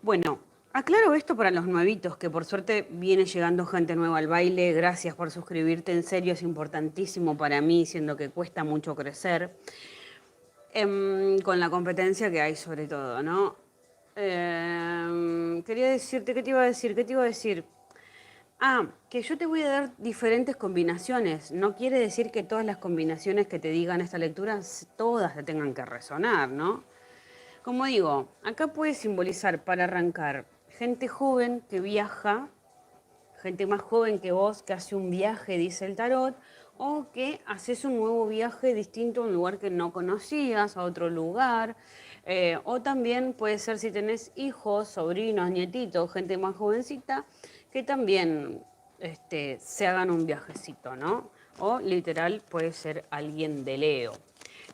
Bueno, aclaro esto para los nuevitos, que por suerte viene llegando gente nueva al baile. Gracias por suscribirte, en serio es importantísimo para mí, siendo que cuesta mucho crecer. Con la competencia que hay sobre todo, ¿no? Quería decirte, ¿qué te iba a decir? ¿Qué te iba a decir? Ah, que yo te voy a dar diferentes combinaciones. No quiere decir que todas las combinaciones que te digan esta lectura, todas te tengan que resonar, ¿no? Como digo, acá puede simbolizar para arrancar gente joven que viaja, gente más joven que vos que hace un viaje, dice el tarot, o que haces un nuevo viaje distinto a un lugar que no conocías, a otro lugar. O también puede ser si tenés hijos, sobrinos, nietitos, gente más jovencita, que también se hagan un viajecito, ¿no? O literal puede ser alguien de Leo.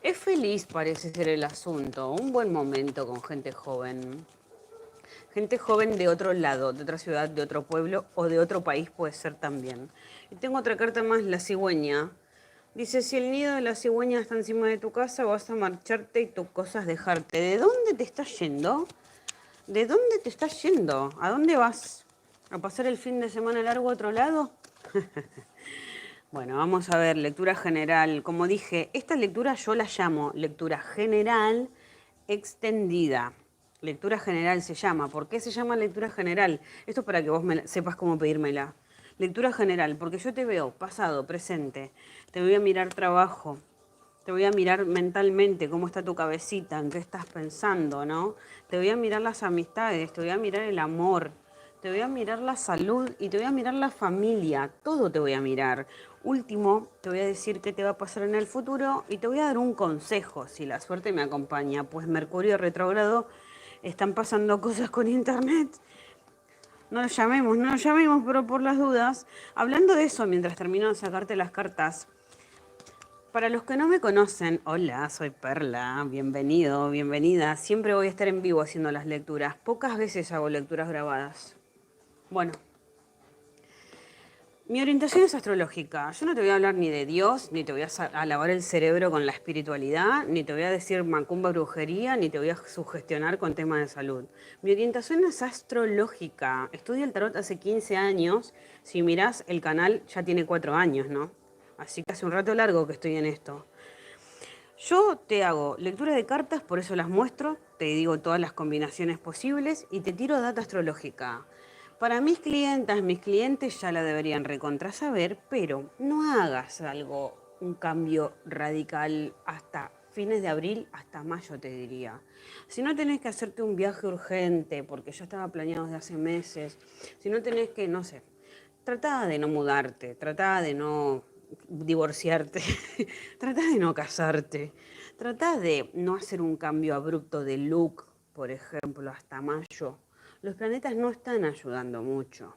Es feliz, parece ser el asunto, un buen momento con gente joven. Gente joven de otro lado, de otra ciudad, de otro pueblo o de otro país puede ser también. Y tengo otra carta más, la cigüeña. Dice, si el nido de la cigüeña está encima de tu casa, vas a marcharte y tus cosas dejarte. ¿De dónde te estás yendo? ¿De dónde te estás yendo? ¿A dónde vas? ¿A pasar el fin de semana largo a otro lado? Bueno, vamos a ver, lectura general. Como dije, esta lectura yo la llamo lectura general extendida. Lectura general se llama. ¿Por qué se llama lectura general? Esto es para que vos sepas cómo pedírmela. Lectura general, porque yo te veo pasado, presente. Te voy a mirar trabajo. Te voy a mirar mentalmente cómo está tu cabecita, en qué estás pensando, ¿no? Te voy a mirar las amistades, te voy a mirar el amor, te voy a mirar la salud y te voy a mirar la familia. Todo te voy a mirar. Último, te voy a decir qué te va a pasar en el futuro y te voy a dar un consejo, si la suerte me acompaña, pues Mercurio retrógrado, están pasando cosas con internet. No lo llamemos, pero por las dudas. Hablando de eso, mientras termino de sacarte las cartas, para los que no me conocen, hola, soy Perla, bienvenido, bienvenida. Siempre voy a estar en vivo haciendo las lecturas. Pocas veces hago lecturas grabadas. Bueno, mi orientación es astrológica. Yo no te voy a hablar ni de Dios, ni te voy a lavar el cerebro con la espiritualidad, ni te voy a decir macumba brujería, ni te voy a sugestionar con temas de salud. Mi orientación es astrológica. Estudio el tarot hace 15 años. Si mirás el canal, ya tiene 4 años, ¿no? Así que hace un rato largo que estoy en esto. Yo te hago lectura de cartas, por eso las muestro, te digo todas las combinaciones posibles y te tiro data astrológica. Para mis clientas, mis clientes ya la deberían recontra saber, pero no hagas algo, un cambio radical hasta fines de abril, hasta mayo te diría. Si no tenés que hacerte un viaje urgente, porque ya estaba planeado desde hace meses, si no tenés que, no sé, tratá de no mudarte, tratá de no divorciarte, tratá de no casarte, tratá de no hacer un cambio abrupto de look, por ejemplo, hasta mayo. Los planetas no están ayudando mucho.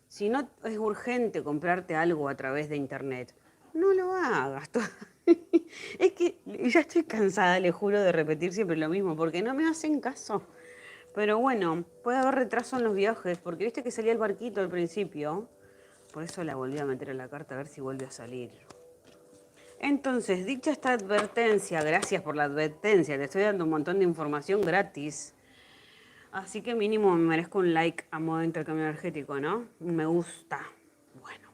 Si no es urgente comprarte algo a través de internet, no lo hagas. Es que ya estoy cansada, le juro, de repetir siempre lo mismo, porque no me hacen caso. Pero bueno, puede haber retraso en los viajes, porque viste que salía el barquito al principio. Por eso la volví a meter en la carta a ver si vuelve a salir. Entonces, dicha esta advertencia, gracias por la advertencia, te estoy dando un montón de información gratis. Así que mínimo me merezco un like a modo de intercambio energético, ¿no? Un me gusta. Bueno.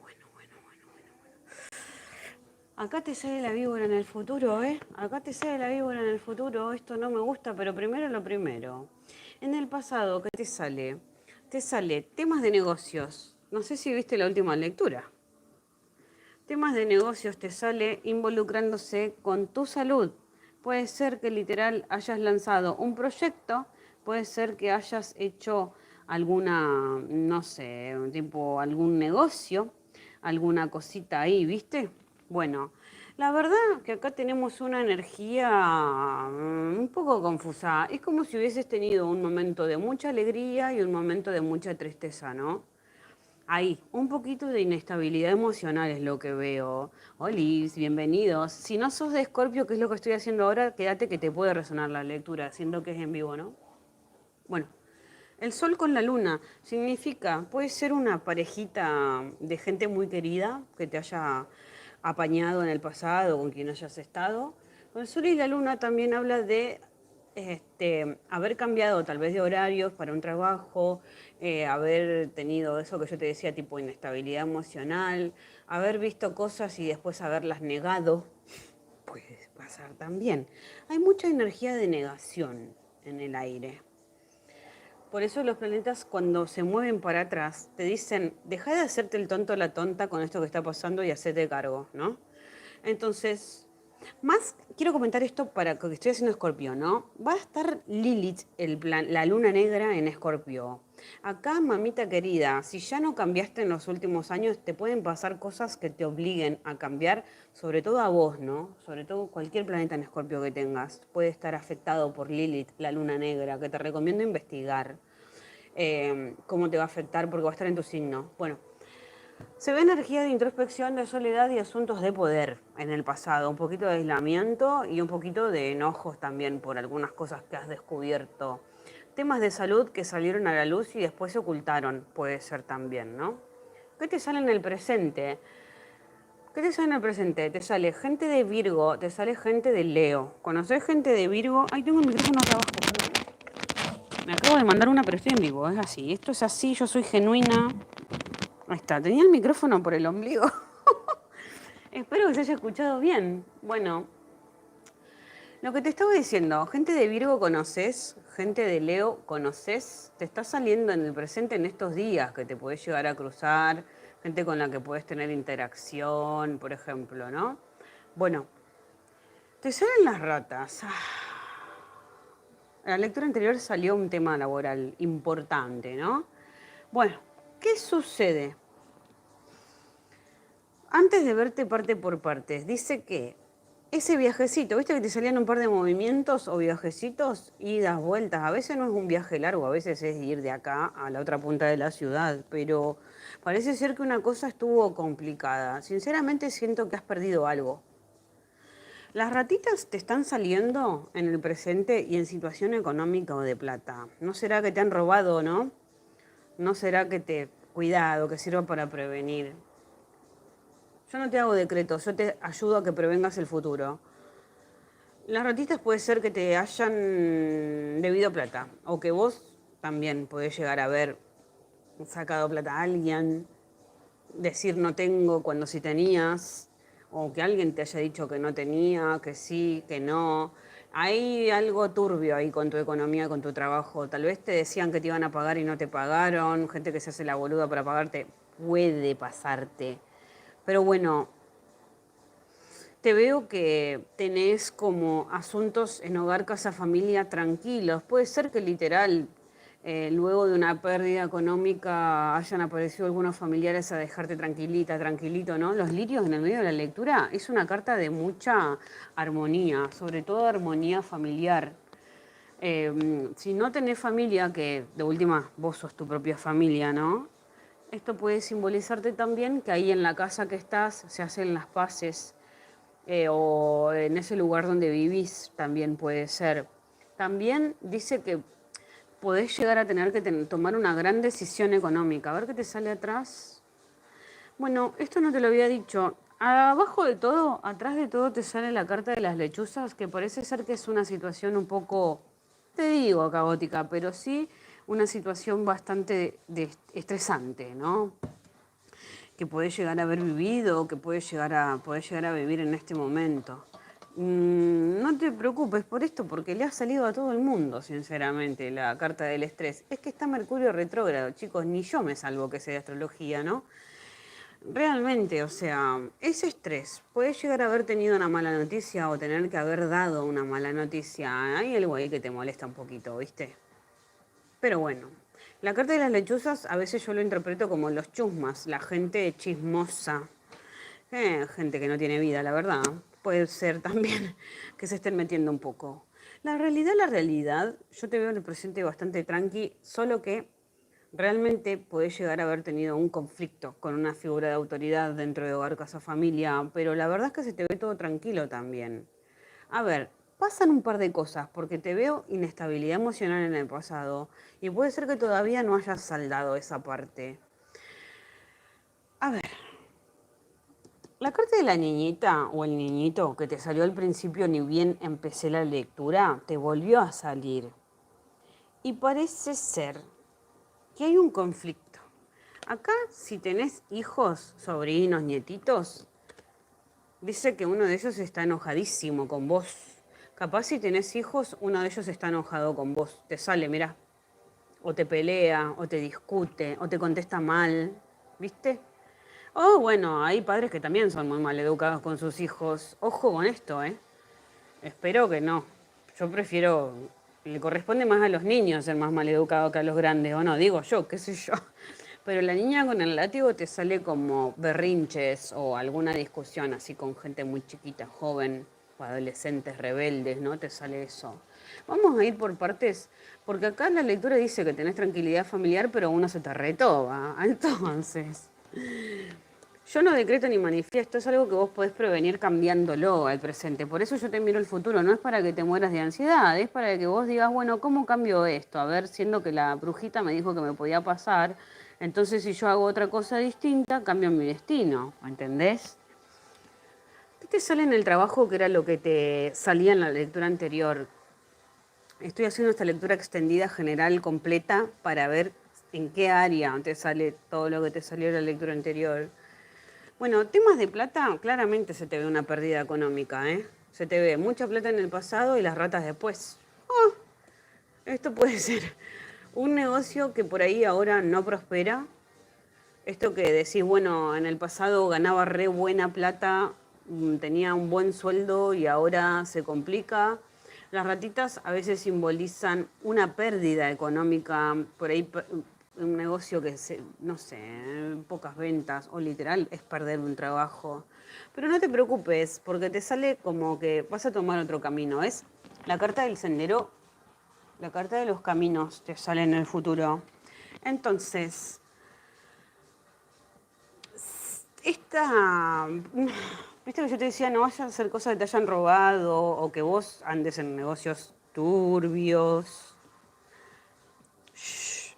Acá te sale la víbora en el futuro, ¿eh? Acá te sale la víbora en el futuro. Esto no me gusta, pero primero lo primero. En el pasado, ¿qué te sale? Te sale temas de negocios. No sé si viste la última lectura. Temas de negocios te sale involucrándose con tu salud. Puede ser que literal hayas lanzado un proyecto, puede ser que hayas hecho alguna, no sé, tipo algún negocio, alguna cosita ahí, ¿viste? Bueno, la verdad que acá tenemos una energía un poco confusa. Es como si hubieses tenido un momento de mucha alegría y un momento de mucha tristeza, ¿no? Ahí, un poquito de inestabilidad emocional es lo que veo. Olis, bienvenidos. Si no sos de Escorpio, que es lo que estoy haciendo ahora, quédate que te puede resonar la lectura, siendo que es en vivo, ¿no? Bueno, el sol con la luna significa, puede ser una parejita de gente muy querida que te haya apañado en el pasado, con quien hayas estado. El sol y la luna también habla de haber cambiado tal vez de horarios para un trabajo, haber tenido eso que yo te decía, tipo inestabilidad emocional, haber visto cosas y después haberlas negado, puede pasar también. Hay mucha energía de negación en el aire. Por eso los planetas cuando se mueven para atrás te dicen, deja de hacerte el tonto o la tonta con esto que está pasando y hacete cargo, ¿no? Entonces, más quiero comentar esto para que estoy haciendo Escorpio, ¿no? Va a estar Lilith, la luna negra en Escorpio. Acá, mamita querida, si ya no cambiaste en los últimos años, te pueden pasar cosas que te obliguen a cambiar, sobre todo a vos, ¿no? Sobre todo cualquier planeta en Escorpio que tengas puede estar afectado por Lilith, la luna negra, que te recomiendo investigar cómo te va a afectar porque va a estar en tu signo. Bueno, se ve energía de introspección, de soledad y asuntos de poder en el pasado, un poquito de aislamiento y un poquito de enojos también por algunas cosas que has descubierto. Temas de salud que salieron a la luz y después se ocultaron, puede ser también, ¿no? ¿Qué te sale en el presente? ¿Qué te sale en el presente? Te sale gente de Virgo, te sale gente de Leo. ¿Conoces gente de Virgo? Ay, tengo el micrófono acá abajo. Me acabo de mandar una, pero estoy en vivo, es así. Esto es así, yo soy genuina. Ahí está, tenía el micrófono por el ombligo. Espero que se haya escuchado bien. Bueno, lo que te estaba diciendo, gente de Virgo conoces, gente de Leo conoces, te está saliendo en el presente en estos días que te podés llegar a cruzar, gente con la que puedes tener interacción, por ejemplo, ¿no? Bueno, te salen las ratas. En la lectura anterior salió un tema laboral importante, ¿no? Bueno, ¿qué sucede? Antes de verte parte por partes, dice que ese viajecito, ¿viste que te salían un par de movimientos o viajecitos, idas, vueltas? A veces no es un viaje largo, a veces es ir de acá a la otra punta de la ciudad, pero parece ser que una cosa estuvo complicada. Sinceramente siento que has perdido algo. Las ratitas te están saliendo en el presente y en situación económica o de plata. ¿No será que te han robado, no? ¿No será que te... Cuidado, que sirva para prevenir? Yo no te hago decretos, yo te ayudo a que prevengas el futuro. Las ratitas puede ser que te hayan debido plata o que vos también podés llegar a haber sacado plata a alguien, decir no tengo cuando sí tenías, o que alguien te haya dicho que no tenía, que sí, que no. Hay algo turbio ahí con tu economía, con tu trabajo. Tal vez te decían que te iban a pagar y no te pagaron, gente que se hace la boluda para pagarte, puede pasarte. Pero bueno, te veo que tenés como asuntos en hogar, casa, familia tranquilos. Puede ser que literal, luego de una pérdida económica, hayan aparecido algunos familiares a dejarte tranquilita, tranquilito, ¿no? Los lirios en el medio de la lectura es una carta de mucha armonía, sobre todo armonía familiar. Si no tenés familia, que de última vos sos tu propia familia, ¿no? Esto puede simbolizarte también que ahí en la casa que estás se hacen las paces o en ese lugar donde vivís también puede ser. También dice que podés llegar a tener que tomar una gran decisión económica. A ver qué te sale atrás. Bueno, esto no te lo había dicho. Abajo de todo, atrás de todo te sale la carta de las lechuzas, que parece ser que es una situación un poco, te digo, caótica, pero sí una situación bastante estresante, ¿no? Que podés llegar a haber vivido, que podés llegar a vivir en este momento. No te preocupes por esto porque le ha salido a todo el mundo, sinceramente, la carta del estrés. Es que está Mercurio retrógrado, chicos, ni yo me salvo que sea de astrología, ¿no? Realmente, o sea, ese estrés, puedes llegar a haber tenido una mala noticia o tener que haber dado una mala noticia. Hay algo ahí que te molesta un poquito, ¿viste? Pero bueno, la carta de las lechuzas a veces yo lo interpreto como los chusmas, la gente chismosa, gente que no tiene vida, la verdad. Puede ser también que se estén metiendo un poco. La realidad, yo te veo en el presente bastante tranqui, solo que realmente podés llegar a haber tenido un conflicto con una figura de autoridad dentro de hogar, casa, familia, pero la verdad es que se te ve todo tranquilo también. A ver, pasan un par de cosas porque te veo inestabilidad emocional en el pasado y puede ser que todavía no hayas saldado esa parte. A ver, La carta de la niñita o el niñito que te salió al principio, ni bien empecé la lectura, te volvió a salir. Y parece ser que hay un conflicto. Acá, si tenés hijos, sobrinos, nietitos, dice que uno de ellos está enojadísimo con vos. Capaz si tenés hijos, uno de ellos está enojado con vos. Te sale, mirá. O te pelea, o te discute, o te contesta mal. ¿Viste? Oh, bueno, hay padres que también son muy mal educados con sus hijos. Ojo con esto, ¿eh? Espero que no. Yo prefiero, le corresponde más a los niños ser más mal educados que a los grandes, o no, digo yo, qué sé yo. Pero la niña con el látigo te sale como berrinches o alguna discusión así con gente muy chiquita, joven o adolescentes rebeldes, ¿no? Te sale eso. Vamos a ir por partes, porque acá la lectura dice que tenés tranquilidad familiar, pero uno se te retoba. Entonces, yo no decreto ni manifiesto, es algo que vos podés prevenir cambiándolo al presente. Por eso yo te miro el futuro, no es para que te mueras de ansiedad, es para que vos digas, bueno, ¿cómo cambio esto? A ver, siendo que la brujita me dijo que me podía pasar, entonces si yo hago otra cosa distinta, cambio mi destino, ¿entendés? ¿Qué te sale en el trabajo que era lo que te salía en la lectura anterior? Estoy haciendo esta lectura extendida general completa para ver en qué área te sale todo lo que te salió en la lectura anterior. Bueno, temas de plata, claramente se te ve una pérdida económica, ¿eh? Se te ve mucha plata en el pasado y las ratas después. Oh, esto puede ser un negocio que por ahí ahora no prospera. Esto que decís, bueno, en el pasado ganaba re buena plata, tenía un buen sueldo y ahora se complica. Las ratitas a veces simbolizan una pérdida económica, por ahí un negocio que, no sé, pocas ventas o literal es perder un trabajo. Pero no te preocupes, porque te sale como que vas a tomar otro camino, ¿ves? La carta del sendero, la carta de los caminos te sale en el futuro. Entonces, esta, viste que yo te decía, no vayas a hacer cosas que te hayan robado o que vos andes en negocios turbios. Shh,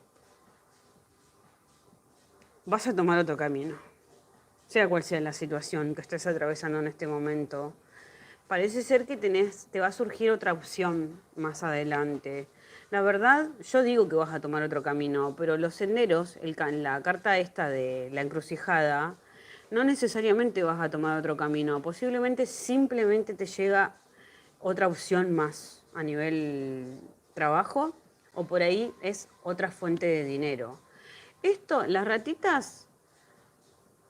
vas a tomar otro camino, sea cual sea la situación que estés atravesando en este momento. Parece ser que te va a surgir otra opción más adelante. La verdad, yo digo que vas a tomar otro camino, pero los senderos, la carta esta de la encrucijada, no necesariamente vas a tomar otro camino. Posiblemente simplemente te llega otra opción más a nivel trabajo o por ahí es otra fuente de dinero. Esto, las ratitas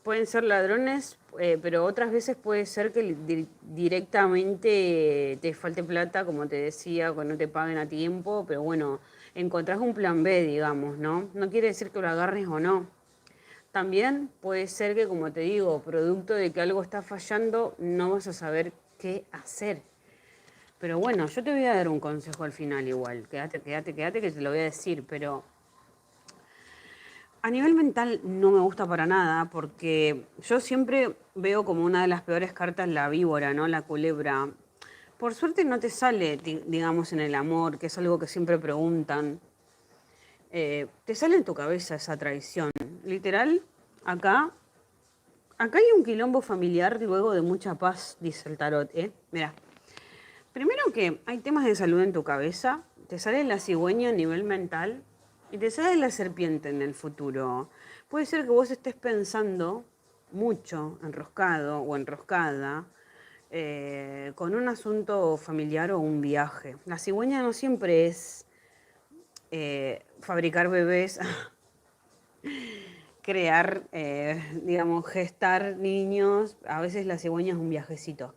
pueden ser ladrones, pero otras veces puede ser que directamente te falte plata, como te decía, que no te paguen a tiempo, pero bueno, encontrás un plan B, digamos, ¿no? No quiere decir que lo agarres o no. También puede ser que, como te digo, producto de que algo está fallando, no vas a saber qué hacer. Pero bueno, yo te voy a dar un consejo al final igual. Quédate que te lo voy a decir, pero a nivel mental no me gusta para nada porque yo siempre veo como una de las peores cartas la víbora, ¿no? La culebra. Por suerte no te sale, digamos, en el amor, que es algo que siempre preguntan. Te sale en tu cabeza esa traición. Literal, acá hay un quilombo familiar luego de mucha paz, dice el tarot, ¿eh? Mira, primero que hay temas de salud en tu cabeza, te sale la cigüeña a nivel mental y te sale la serpiente en el futuro. Puede ser que vos estés pensando mucho, enroscado o enroscada, con un asunto familiar o un viaje. La cigüeña no siempre es fabricar bebés, crear, digamos, gestar niños. A veces la cigüeña es un viajecito.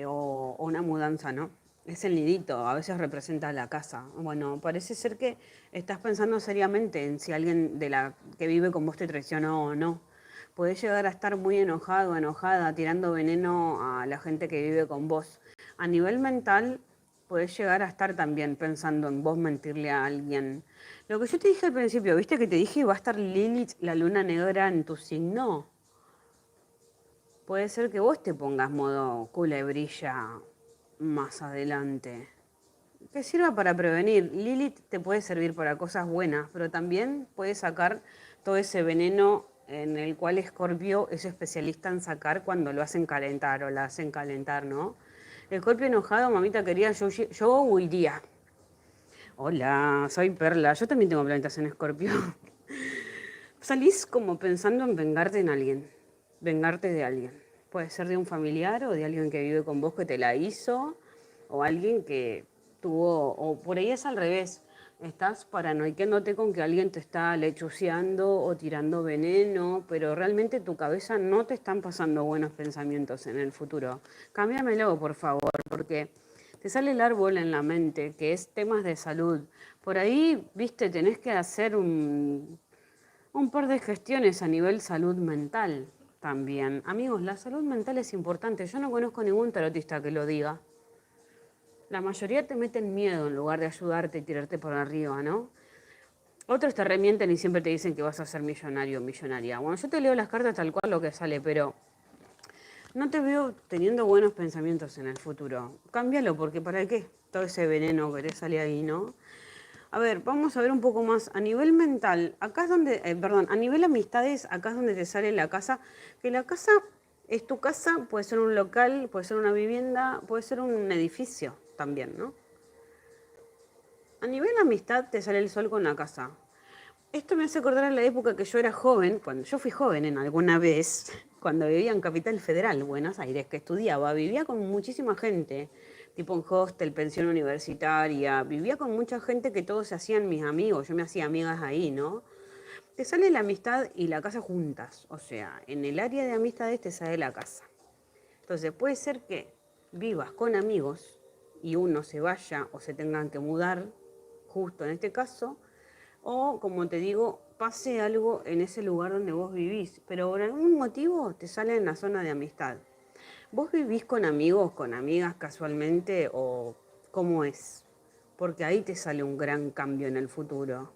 O una mudanza, ¿no? Es el nidito, a veces representa la casa. Bueno, parece ser que estás pensando seriamente en si alguien de la que vive con vos te traicionó o no. Podés llegar a estar muy enojado, enojada, tirando veneno a la gente que vive con vos. A nivel mental, podés llegar a estar también pensando en vos mentirle a alguien. Lo que yo te dije al principio, ¿viste que te dije va a estar Lilith, la luna negra, en tu signo? Puede ser que vos te pongas modo culebrilla más adelante. Que sirva para prevenir. Lilith te puede servir para cosas buenas, pero también puede sacar todo ese veneno en el cual Escorpio es especialista en sacar cuando lo hacen calentar o la hacen calentar, ¿no? Escorpio enojado, mamita querida, yo huiría. Hola, soy Perla, yo también tengo planetas en Escorpio. Salís como pensando en vengarte en alguien, vengarte de alguien. Puede ser de un familiar o de alguien que vive con vos que te la hizo, o alguien que tuvo, o por ahí es al revés. Estás paranoiqueándote con que alguien te está lechuceando o tirando veneno, pero realmente tu cabeza no te están pasando buenos pensamientos en el futuro. Cámbiamelo, por favor, porque te sale el árbol en la mente, que es temas de salud. Por ahí, viste, tenés que hacer un par de gestiones a nivel salud mental también. Amigos, la salud mental es importante. Yo no conozco ningún tarotista que lo diga. La mayoría te meten miedo en lugar de ayudarte y tirarte por arriba, ¿no? Otros te remienten y siempre te dicen que vas a ser millonario o millonaria. Bueno, yo te leo las cartas tal cual lo que sale, pero no te veo teniendo buenos pensamientos en el futuro. Cámbialo, porque ¿para qué? Todo ese veneno que te sale ahí, ¿no? A ver, vamos a ver un poco más. A nivel mental, acá es donde, perdón, a nivel amistades, acá es donde te sale la casa. Que la casa es tu casa, puede ser un local, puede ser una vivienda, puede ser un edificio también, ¿no? A nivel amistad te sale el sol con la casa. Esto me hace acordar a la época que yo era joven, cuando yo fui joven en alguna vez, cuando vivía en Capital Federal, Buenos Aires, que estudiaba, vivía con muchísima gente, tipo en hostel, pensión universitaria, vivía con mucha gente que todos se hacían mis amigos, yo me hacía amigas ahí, ¿no? Te sale la amistad y la casa juntas, o sea, en el área de amistades te sale la casa. Entonces puede ser que vivas con amigos y uno se vaya o se tengan que mudar, justo en este caso, o, como te digo, pase algo en ese lugar donde vos vivís, pero por algún motivo te sale en la zona de amistad. ¿Vos vivís con amigos, con amigas casualmente o cómo es? Porque ahí te sale un gran cambio en el futuro.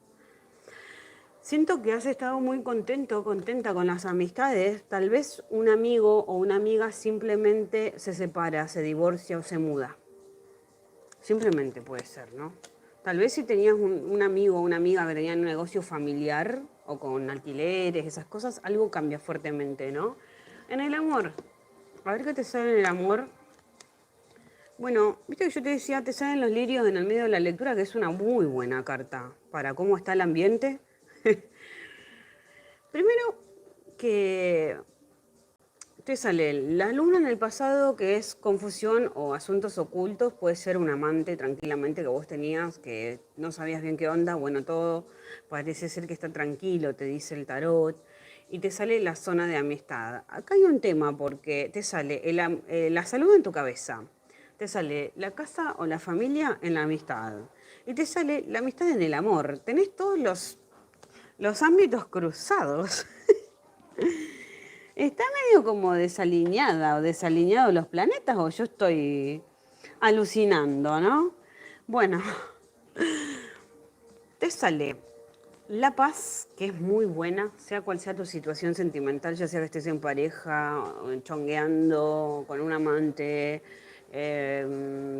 Siento que has estado muy contento, contenta con las amistades. Tal vez un amigo o una amiga simplemente se separa, se divorcia o se muda. Simplemente puede ser, ¿no? Tal vez si tenías un amigo o una amiga que tenían un negocio familiar o con alquileres, esas cosas, algo cambia fuertemente, ¿no? En el amor, a ver qué te sale en el amor. Bueno, viste que yo te decía, te salen los lirios en el medio de la lectura, que es una muy buena carta para cómo está el ambiente. Primero que te sale la luna en el pasado, que es confusión o asuntos ocultos. Puede ser un amante tranquilamente que vos tenías, que no sabías bien qué onda. Bueno, todo parece ser que está tranquilo, te dice el tarot. Y te sale la zona de amistad. Acá hay un tema porque te sale la salud en tu cabeza. Te sale la casa o la familia en la amistad. Y te sale la amistad en el amor. Tenés todos los ámbitos cruzados. Está medio como desalineada o desalineados los planetas o yo estoy alucinando, ¿no? Bueno, te sale la paz, que es muy buena, sea cual sea tu situación sentimental, ya sea que estés en pareja, chongueando, con un amante,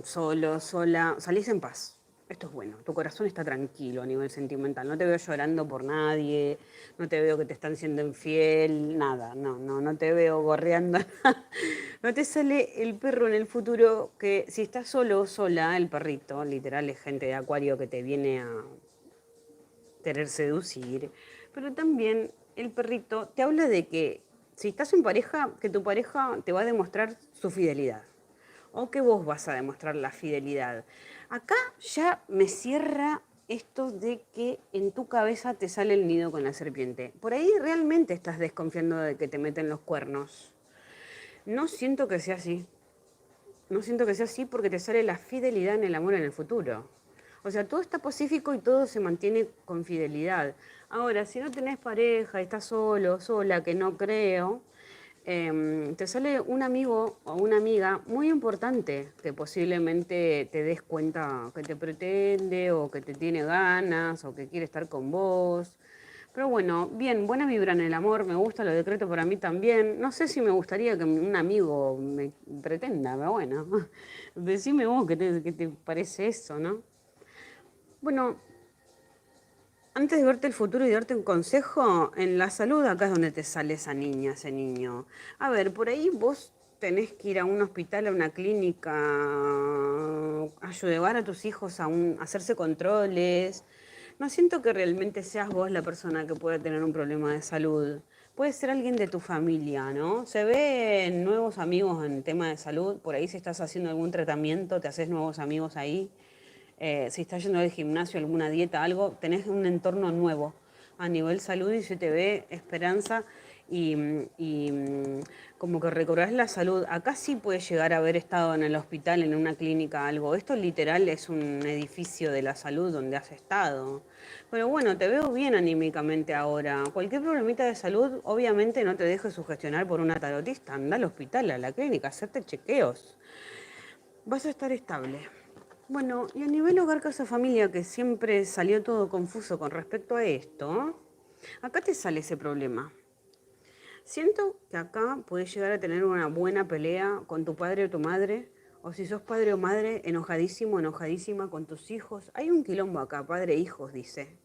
solo, sola, salís en paz. Esto es bueno, tu corazón está tranquilo a nivel sentimental, no te veo llorando por nadie, no te veo que te están siendo infiel, nada, no te veo gorreando. No te sale el perro en el futuro, que si estás solo o sola, el perrito, literal es gente de acuario que te viene a querer seducir, pero también el perrito te habla de que si estás en pareja, que tu pareja te va a demostrar su fidelidad o que vos vas a demostrar la fidelidad. Acá ya me cierra esto de que en tu cabeza te sale el nido con la serpiente. Por ahí realmente estás desconfiando de que te meten los cuernos. No siento que sea así. No siento que sea así porque te sale la fidelidad en el amor en el futuro. O sea, todo está pacífico y todo se mantiene con fidelidad. Ahora, si no tenés pareja, estás solo, sola, que no creo, te sale un amigo o una amiga muy importante que posiblemente te des cuenta que te pretende o que te tiene ganas o que quiere estar con vos. Pero bueno, bien, buena vibra en el amor, me gusta, lo decreto para mí también. No sé si me gustaría que un amigo me pretenda, pero bueno, decime vos qué te parece eso, ¿no? Bueno, Antes de verte el futuro y darte un consejo, en la salud acá es donde te sale esa niña, ese niño. A ver, por ahí vos tenés que ir a un hospital, a una clínica, ayudar a tus hijos a hacerse controles. No siento que realmente seas vos la persona que pueda tener un problema de salud. Puede ser alguien de tu familia, ¿no? Se ven nuevos amigos en tema de salud. Por ahí si estás haciendo algún tratamiento, te haces nuevos amigos ahí. Si estás yendo al gimnasio, alguna dieta, algo, tenés un entorno nuevo a nivel salud y se te ve esperanza y como que recobrás la salud. Acá sí puedes llegar a haber estado en el hospital, en una clínica, algo. Esto literal es un edificio de la salud donde has estado. Pero bueno, te veo bien anímicamente ahora. Cualquier problemita de salud, obviamente no te dejes sugestionar por una tarotista. Anda al hospital, a la clínica, hacerte chequeos. Vas a estar estable. Bueno, y a nivel hogar, casa, familia, que siempre salió todo confuso con respecto a esto, acá te sale ese problema. Siento que acá puedes llegar a tener una buena pelea con tu padre o tu madre, o si sos padre o madre, enojadísimo, enojadísima con tus hijos. Hay un quilombo acá, padre e hijos, dice.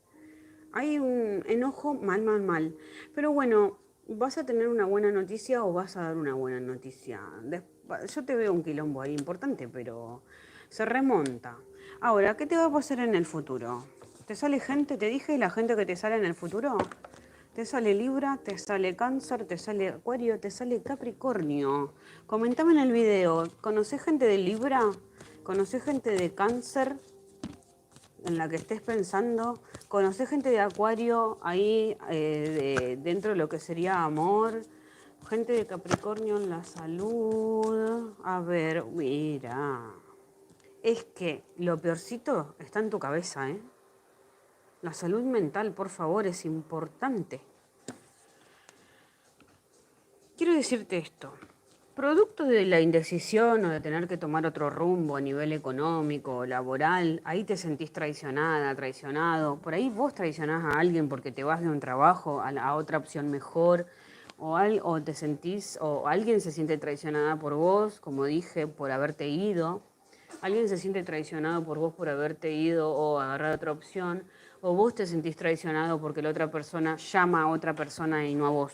Hay un enojo mal, mal, mal. Pero bueno, ¿vas a tener una buena noticia o vas a dar una buena noticia? Yo te veo un quilombo ahí importante, pero se remonta. Ahora, ¿qué te va a pasar en el futuro? ¿Te sale gente? ¿Te dije la gente que te sale en el futuro? Te sale Libra, te sale Cáncer, te sale Acuario, te sale Capricornio. Comentame en el video, ¿conocés gente de Libra? ¿Conocés gente de Cáncer en la que estés pensando? ¿Conocés gente de Acuario ahí dentro de lo que sería amor? Gente de Capricornio en la salud. A ver, mira. Es que lo peorcito está en tu cabeza, ¿eh? La salud mental, por favor, es importante. Quiero decirte esto. Producto de la indecisión o de tener que tomar otro rumbo a nivel económico o laboral, ahí te sentís traicionada, traicionado. Por ahí vos traicionás a alguien porque te vas de un trabajo a otra opción mejor. O te sentís, o alguien se siente traicionada por vos, como dije, por haberte ido. Alguien se siente traicionado por vos por haberte ido o agarrar otra opción. O vos te sentís traicionado porque la otra persona llama a otra persona y no a vos.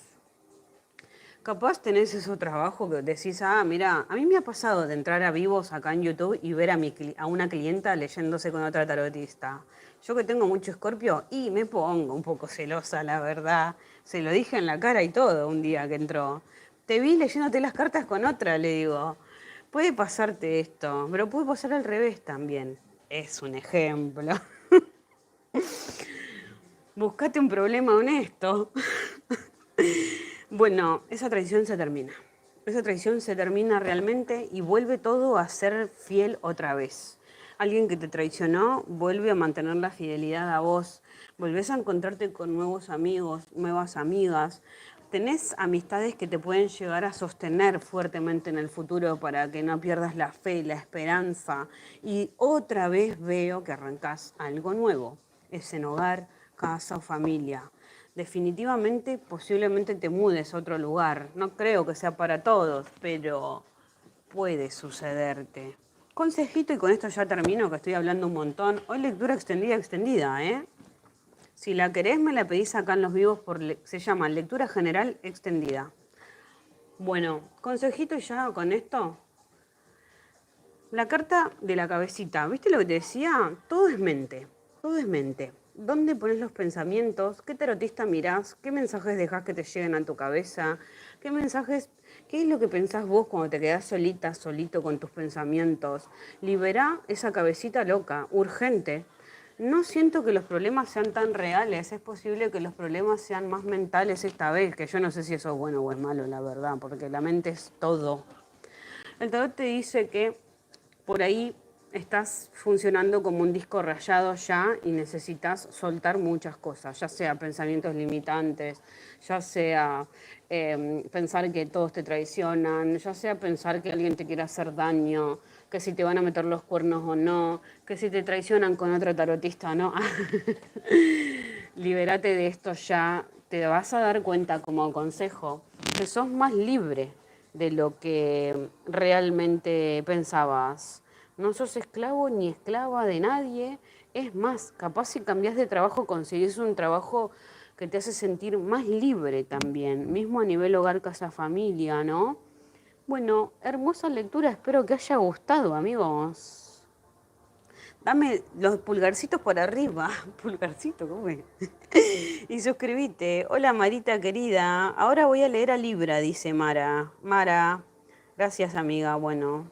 Capaz tenés ese trabajo que decís, mira, a mí me ha pasado de entrar a vivos acá en YouTube y ver a una clienta leyéndose con otra tarotista. Yo que tengo mucho Escorpio y me pongo un poco celosa, la verdad. Se lo dije en la cara y todo un día que entró. Te vi leyéndote las cartas con otra, le digo. Puede pasarte esto, pero puede pasar al revés también. Es un ejemplo. Buscate un problema honesto. Bueno, esa traición se termina. Esa traición se termina realmente y vuelve todo a ser fiel otra vez. Alguien que te traicionó vuelve a mantener la fidelidad a vos. Volvés a encontrarte con nuevos amigos, nuevas amigas. Tenés amistades que te pueden llegar a sostener fuertemente en el futuro para que no pierdas la fe, la esperanza. Y otra vez veo que arrancás algo nuevo. Es en hogar, casa o familia. Definitivamente, posiblemente te mudes a otro lugar. No creo que sea para todos, pero puede sucederte. Consejito, y con esto ya termino, que estoy hablando un montón. Hoy lectura extendida, extendida, ¿eh? Si la querés, me la pedís acá en los vivos, se llama lectura general extendida. Bueno, consejito ya con esto. La carta de la cabecita, ¿viste lo que te decía? Todo es mente, todo es mente. ¿Dónde pones los pensamientos? ¿Qué tarotista mirás? ¿Qué mensajes dejás que te lleguen a tu cabeza? ¿Qué mensajes, qué es lo que pensás vos cuando te quedás solita, solito con tus pensamientos? Liberá esa cabecita loca, urgente. No siento que los problemas sean tan reales, es posible que los problemas sean más mentales esta vez, que yo no sé si eso es bueno o es malo, la verdad, porque la mente es todo. El tarot te dice que por ahí estás funcionando como un disco rayado ya y necesitas soltar muchas cosas, ya sea pensamientos limitantes, ya sea pensar que todos te traicionan, ya sea pensar que alguien te quiere hacer daño, que si te van a meter los cuernos o no, que si te traicionan con otro tarotista o no. Libérate de esto ya, te vas a dar cuenta como consejo que sos más libre de lo que realmente pensabas. No sos esclavo ni esclava de nadie. Es más, capaz si cambias de trabajo conseguís un trabajo que te hace sentir más libre también, mismo a nivel hogar, casa, familia, ¿no? Bueno, hermosa lectura, espero que haya gustado, amigos. Dame los pulgarcitos por arriba. Pulgarcito, ¿cómo es? Y suscríbete. Hola Marita querida. Ahora voy a leer a Libra, dice Mara. Mara, gracias amiga. Bueno,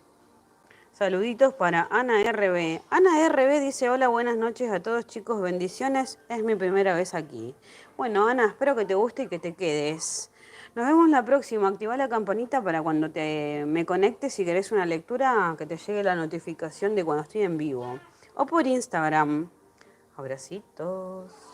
saluditos para Ana RB. Ana RB dice, hola, buenas noches a todos chicos, bendiciones. Es mi primera vez aquí. Bueno, Ana, espero que te guste y que te quedes. Nos vemos la próxima. Activa la campanita para cuando me conectes, si querés una lectura, que te llegue la notificación de cuando estoy en vivo. O por Instagram. Abracitos.